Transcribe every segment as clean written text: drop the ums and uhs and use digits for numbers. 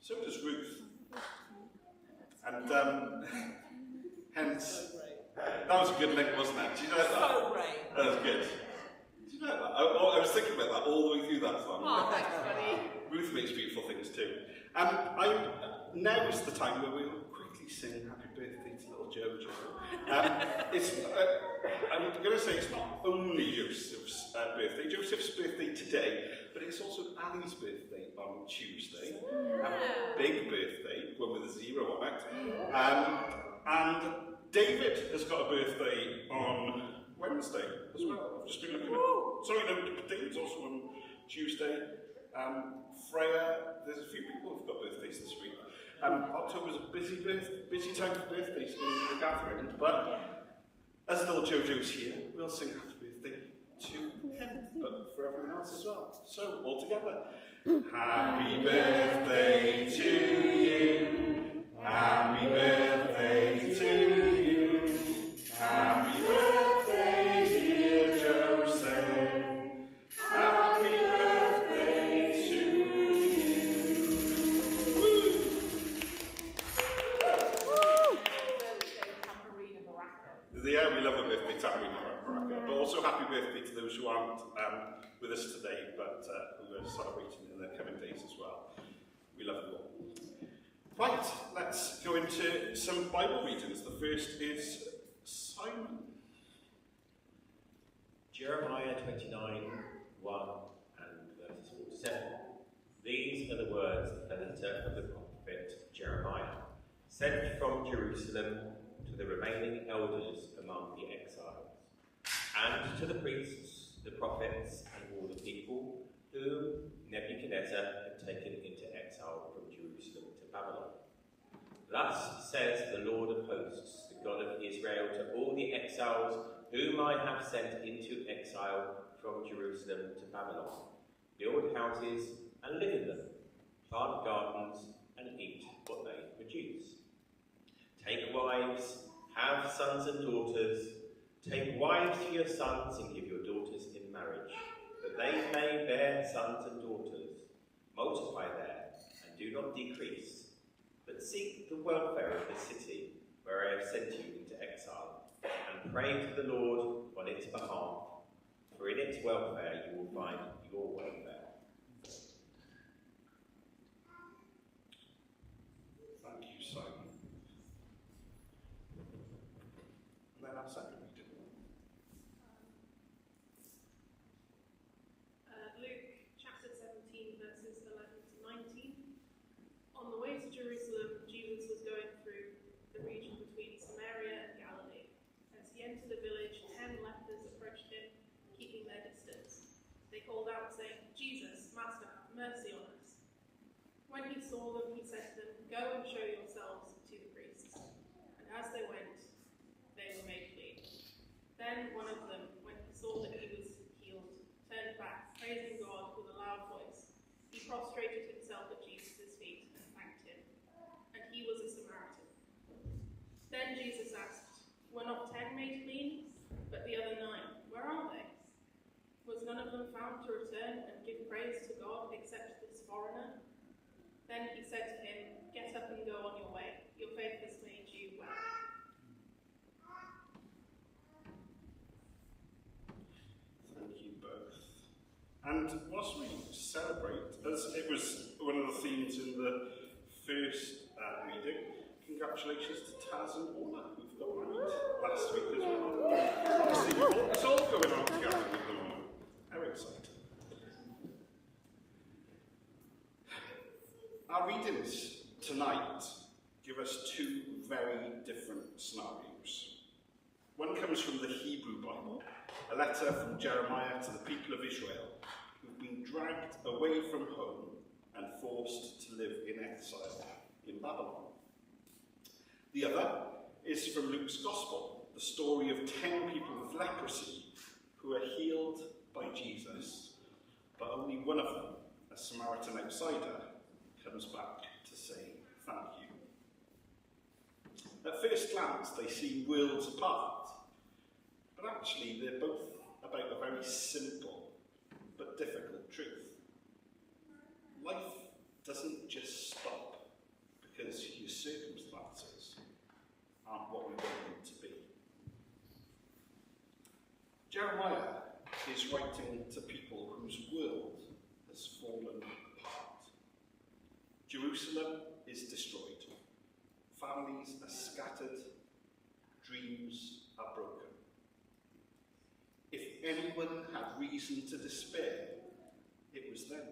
So does Ruth. And hence, that was a good link, wasn't it? Do you know that? So great. That was good. Do you know that? I was thinking about that all the way through that song. Oh, thanks, buddy. Ruth makes beautiful things too. Now is the time where we'll quickly sing happy birthday to little Jojo. I'm going to say it's not only Joseph's birthday. Joseph's birthday today, but it's also Ali's birthday on Tuesday. Big birthday, one with a 0 on it. And David has got a birthday on Wednesday as well. I've just been looking at... Sorry, no, David's also on Tuesday. Freya, there's a few people who've got birthdays this week. October's a busy time for birthdays in the gathering, but as little Jojo's here, we'll sing happy birthday to him, but for everyone else as well. So, all together. Happy birthday to you. Happy birthday to you. Happy birthday, dear Joseph. Happy birthday to you. Yeah, we love a birthday tambourine Baraka, but also happy birthday to those who aren't with us today, but who are celebrating in the coming days as well. We love you all. Right, let's go into some Bible readings. The first is Simon. Jeremiah 29, 1 and verses 4 to 7. These are the words of the letter of the prophet Jeremiah, sent from Jerusalem to the remaining elders among the exiles, and to the priests, the prophets, and all the people whom Nebuchadnezzar had taken into exile from Jerusalem to Babylon. Thus says the Lord of hosts, the God of Israel, to all the exiles whom I have sent into exile from Jerusalem to Babylon: build houses and live in them, plant gardens and eat what they produce. Take wives, have sons and daughters. Take wives to your sons and give your daughters in marriage, that they may bear sons and daughters. Multiply there and do not decrease, but seek the welfare of the city where I have sent you into exile, and pray to the Lord on its behalf, for in its welfare you will find your welfare. Thank you, Simon. And then our second reading. Luke chapter 17, verses 11 to 19. On the way to Jerusalem, Jesus was going through the region between Samaria and Galilee. As he entered a village, 10 lepers approached him, keeping their distance. They called out, saying, "Jesus, Master, have mercy on us." When he saw them, he said to them, "Go and show yourselves to the priests." And as they went, they were made clean. Then one of them, when he saw that he was healed, turned back, praising God with a loud voice. He prostrated himself at Jesus' feet and thanked him. And he was a Samaritan. Then Jesus asked, "Were not 10 made clean? But the other 9, where are they? Was none of them found to return and give praise to God except this foreigner?" Then he said to him, "Get up and go on your way. Your faith has made you well." Thank you both. And whilst we celebrate, as it was one of the themes in the first reading, congratulations to Taz and Ola, who've got married last week as well. Obviously, it's all going on together with them all. How exciting. Our readings tonight give us 2 very different scenarios. One comes from the Hebrew Bible, a letter from Jeremiah to the people of Israel, who've been dragged away from home and forced to live in exile in Babylon. The other is from Luke's Gospel, the story of 10 people with leprosy who are healed by Jesus, but only one of them, a Samaritan outsider, comes back to say thank you. At first glance, they seem worlds apart, but actually they're both about a very simple but difficult truth. Life doesn't just stop because your circumstances aren't what we want them to be. Jeremiah is writing to people whose world has fallen apart. Jerusalem is destroyed. Families are scattered. Dreams are broken. If anyone had reason to despair, it was them.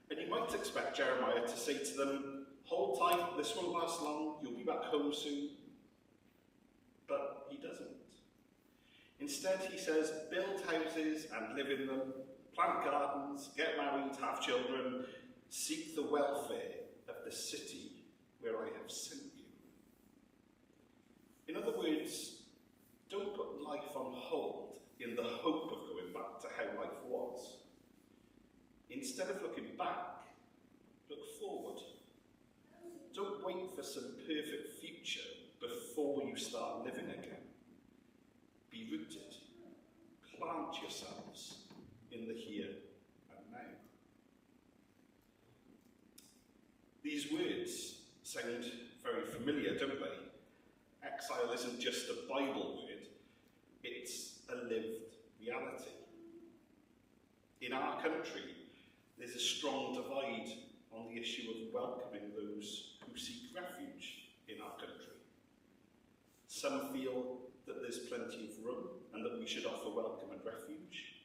And you might expect Jeremiah to say to them, hold tight, this won't last long, you'll be back home soon. But he doesn't. Instead, he says, build houses and live in them, plant gardens, get married, have children, seek the welfare of the city where I have sent you. In other words, don't put life on hold in the hope of going back to how life was. Instead of looking back, look forward. Don't wait for some perfect future before you start living again. Be rooted. Plant yourselves in the here and now. These words sound very familiar, don't they? Exile isn't just a Bible word, it's a lived reality. In our country, there's a strong divide on the issue of welcoming those who seek refuge in our country. Some feel that there's plenty of room and that we should offer welcome and refuge,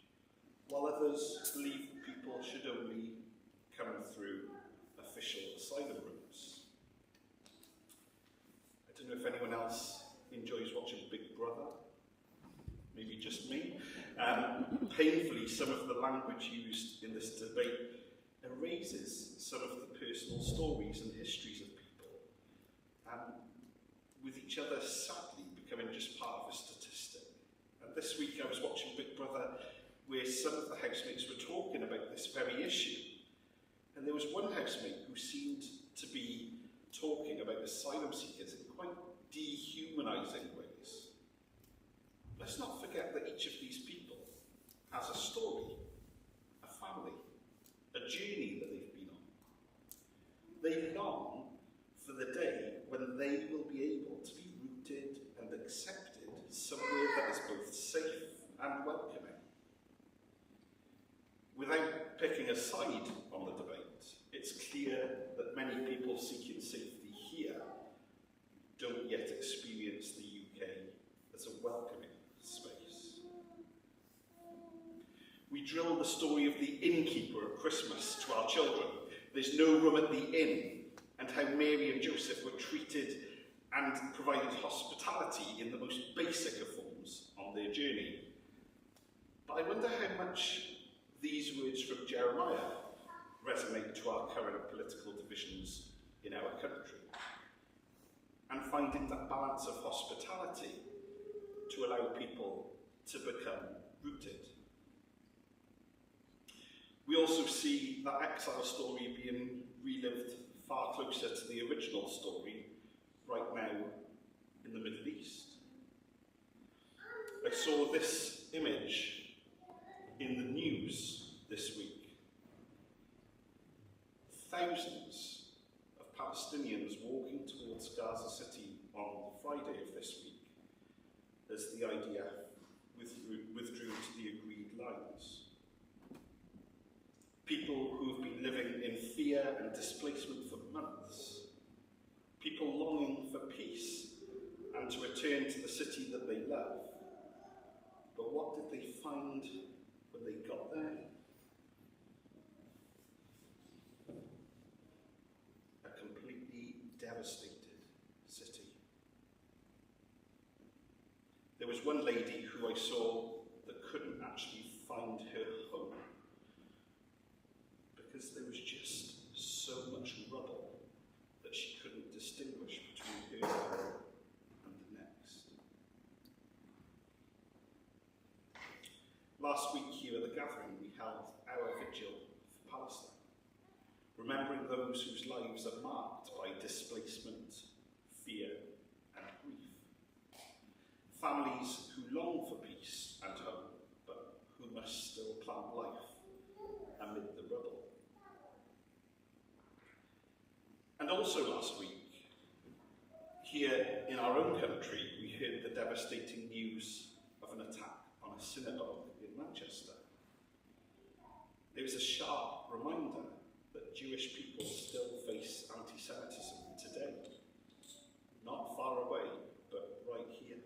while others believe people should only come through official asylum routes. I don't know if anyone else enjoys watching Big Brother. Maybe just me. Painfully, some of the language used in this debate erases some of the personal stories and histories of people, with each other sadly becoming just part of a statistic. And this week I was watching Big Brother where some of the housemates were talking about this very issue. And there was one housemate who seemed to be talking about asylum seekers in quite dehumanising ways. Let's not forget that each of these people has a story, a family, a journey that they've been on. They long for the day when they will be able to be rooted and accepted somewhere that is both safe and welcoming. Without picking a side on the debate, it's clear that many people seeking safety here don't yet experience the UK as a welcoming space. We drill the story of the innkeeper at Christmas to our children. There's no room at the inn, and how Mary and Joseph were treated and provided hospitality in the most basic of forms on their journey. But I wonder how much these words from Jeremiah resonate to our current political divisions in our country, and finding that balance of hospitality to allow people to become rooted. We also see that exile story being relived far closer to the original story right now in the Middle East. I saw this image in the news this week. Thousands of Palestinians walking towards Gaza City on Friday of this week as the IDF withdrew to the agreed lines. People who have been living in fear and displacement for months. People longing for peace and to return to the city that they love. But what did they find when they got there? A completely devastated city. There was one lady who I saw that couldn't actually find her home because there was just so much rubble that she couldn't distinguish between her home and the next. Last week here at the gathering, we held our vigil for Palestine, remembering those whose lives are marked by displacement, fear, and grief. Families who long for peace and hope, but who must still plant life amid the rubble. And also last week, here in our own country, we heard the devastating news of an attack on a synagogue in Manchester. It was a sharp reminder that Jewish people still face anti-Semitism today. Not far away, but right here.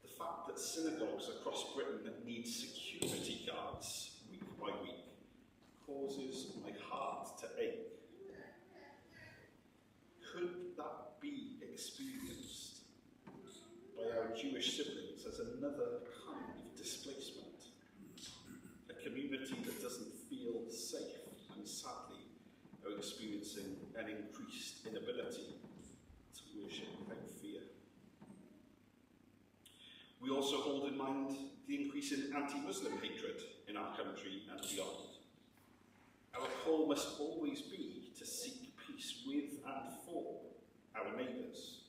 The fact that synagogues across Britain need security guards week by week causes my heart to ache. Could that be experienced by our Jewish siblings as another kind of displacement? A community that doesn't feel safe and sadly are experiencing an increased inability to worship without fear. We also hold in mind the increase in anti-Muslim hatred in our country and beyond. Our call must always be to seek peace with and for our neighbours.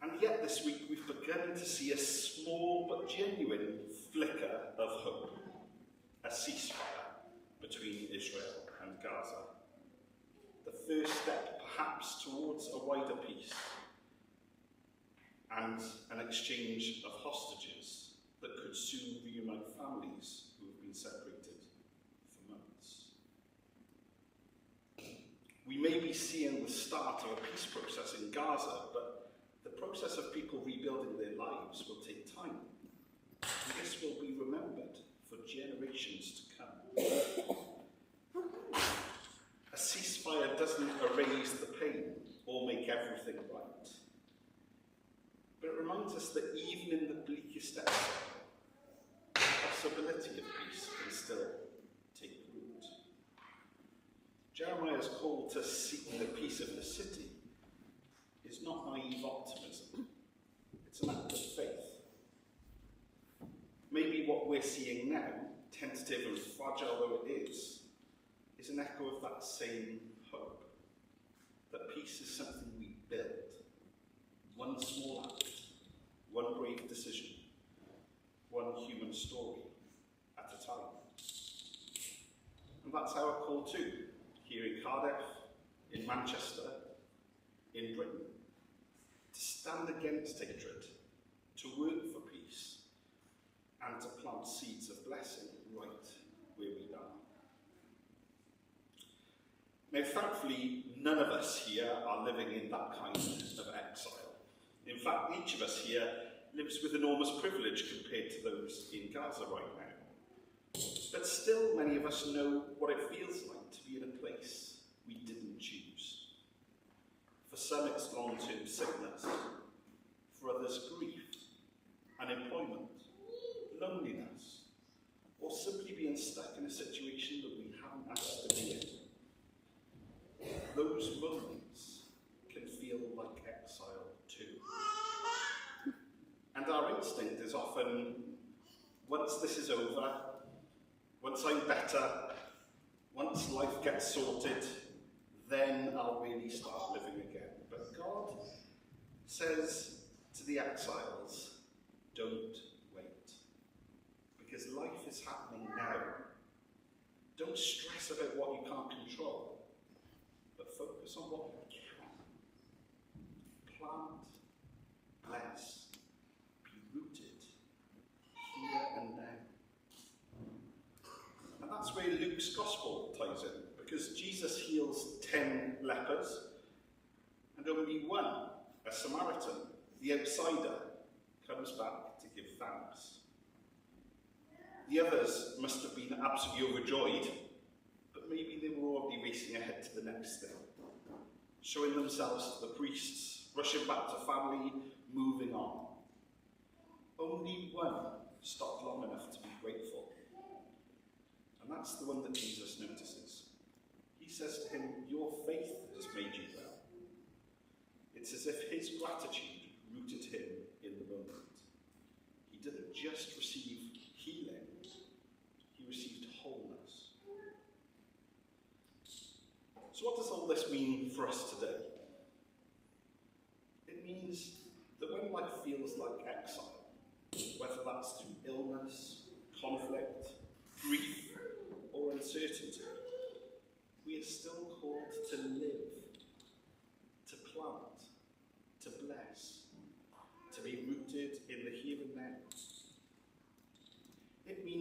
And yet this week we've begun to see a small but genuine flicker of hope, a ceasefire between Israel and Gaza. The first step perhaps towards a wider peace and an exchange of hostages that could soon reunite families who have been separated for months. We may be seeing the start of a peace process in Gaza, but the process of people rebuilding their lives will take time. And this will be remembered for generations to come. A ceasefire doesn't erase the pain or make everything right. But it reminds us that even in the bleakest episode, the possibility of peace can still take root. Jeremiah's call to seek the peace of the city is not naive optimism. It's an act of faith. Maybe what we're seeing now, tentative and fragile though it is an echo of that same hope. That peace is something we build. One small act, one brave decision, one human story at a time. And that's our call too, here in Cardiff, in Manchester, in Britain. To stand against hatred, to work for peace, and to plant seeds of blessing right where we are. Now, thankfully, none of us here are living in that kind of exile. In fact, each of us here lives with enormous privilege compared to those in Gaza right now. But still, many of us know what it feels like to be in a place we didn't choose. For some, it's long-term sickness. For others, grief, unemployment, loneliness, or simply being stuck in a situation that we haven't asked to be in. Those moments can feel like exile too. And our instinct is often, once this is over, once I'm better, once life gets sorted, then I'll really start living again. But God says to the exiles, don't wait. Because life is happening now. Don't stress about what you can't control, but focus on what you can. Plant, bless, be rooted, here and now. And that's where Luke's gospel ties in, because Jesus heals 10 lepers, and only one, a Samaritan, the outsider, comes back to give thanks. The others must have been absolutely overjoyed, but maybe they were already racing ahead to the next thing, showing themselves to the priests, rushing back to family, moving on. Only one stopped long enough to be grateful. And that's the one that Jesus notices. He says to him, your faith has made you well. It's as if his gratitude rooted him in the moment. He didn't just receive healing, he received wholeness. So what does all this mean for us today? It means that when life feels like exile, whether that's through illness, conflict, grief, or uncertainty, we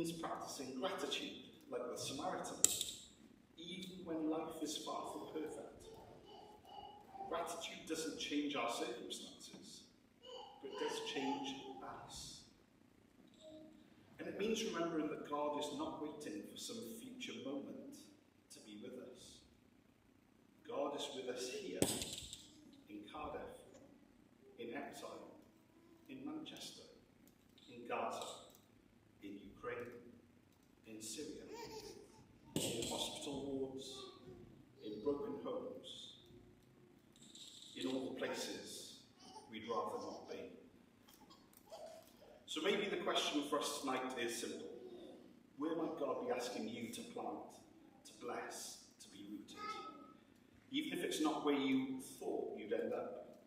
means practicing gratitude, like the Samaritan, even when life is far from perfect. Gratitude doesn't change our circumstances, but it does change us. And it means remembering that God is not waiting for some future moment to be with us. God is with us here, in Cardiff, in exile, in Manchester, in Gaza, in Ukraine, in Syria, in hospital wards, in broken homes, in all the places we'd rather not be. So maybe the question for us tonight is simple. Where might God be asking you to plant, to bless, to be rooted? Even if it's not where you thought you'd end up.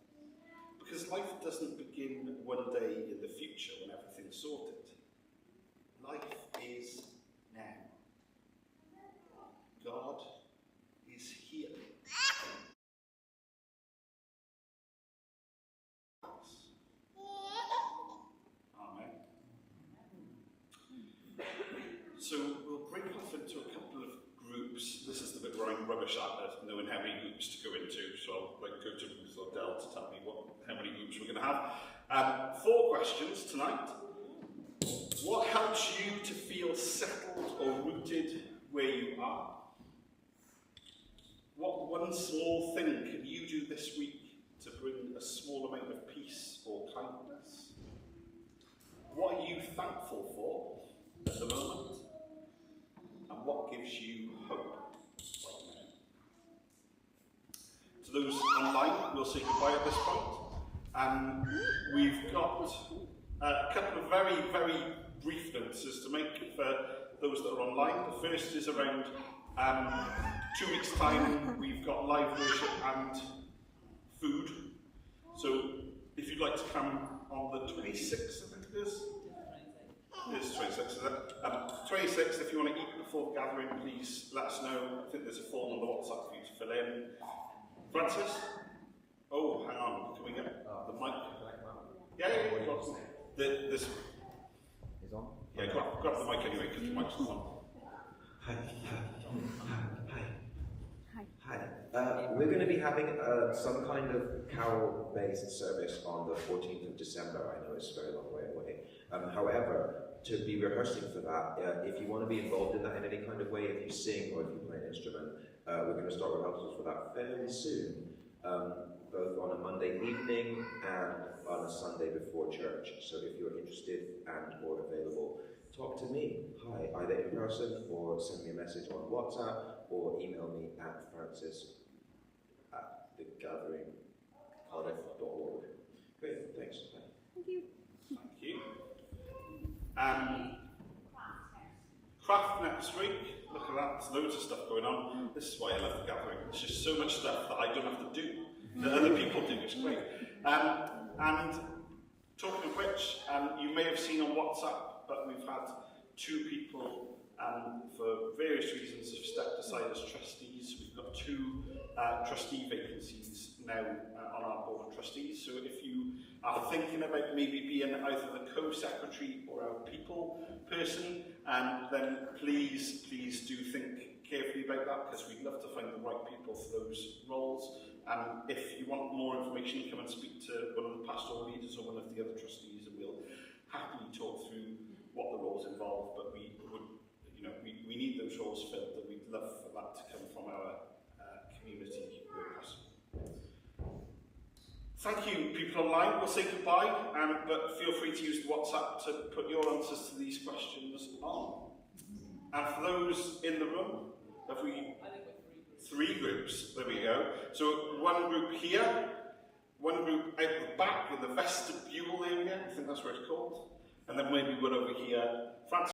Because life doesn't begin one day in the future when everything's sorted. Life is now. God is here. Amen. So we'll break off into a couple of groups. This is the bit where I'm rubbish at knowing how many groups to go into, so I'll go to Ruth or Del to tell me how many groups we're going to have. 4 questions tonight. What helps you to feel settled or rooted where you are? What one small thing can you do this week to bring a small amount of peace or kindness? What are you thankful for at the moment? And what gives you hope right now? To those online, we'll say goodbye at this point. We've got a couple of very, very brief notices to make for those that are online. The first is around 2 weeks' time, we've got live worship and food. So if you'd like to come on the 26th, I think it is. It is 26th, is it? 26th, if you want to eat before the gathering, please let us know. I think there's a form on the WhatsApp for you to fill in. Francis? Oh, hang on. Can we get the mic? Yeah. This. Is on? Yeah, grab the mic anyway, because the mic's not on. Hi. We're going to be having some kind of carol-based service on the 14th of December. I know it's a very long way away. However, to be rehearsing for that, if you want to be involved in that in any kind of way, if you sing or if you play an instrument, we're going to start rehearsals for that fairly soon, both on a Monday evening and on a Sunday before church. So if you're interested and or available, talk to me. Hi, either in person or send me a message on WhatsApp or email me at francis@thegatheringcardiff.org. Great, thanks. Bye. Thank you. Thank you. Craft next week. Look at that, there's loads of stuff going on. This is why I love the gathering. There's just so much stuff that I don't have to do, that other people do. It's great. And talking of which, you may have seen on WhatsApp, but we've had 2 people for various reasons have stepped aside as trustees. We've got 2 trustee vacancies now on our board of trustees. So if you are thinking about maybe being either the co-secretary or our people person, then please do think carefully about that, because we'd love to find the right people for those roles. If you want more information, come and speak to one of the pastoral leaders or one of the other trustees, and we'll happily talk through what the roles involve. But we would, we need those roles filled, and we'd love for that to come from our community workers. Thank you, people online. We'll say goodbye, but feel free to use the WhatsApp to put your answers to these questions on. And for those in the room, have we? 3 groups, there we go. So 1 group here, 1 group out the back in the vestibule area, I think that's what it's called, and then maybe 1 over here. Francis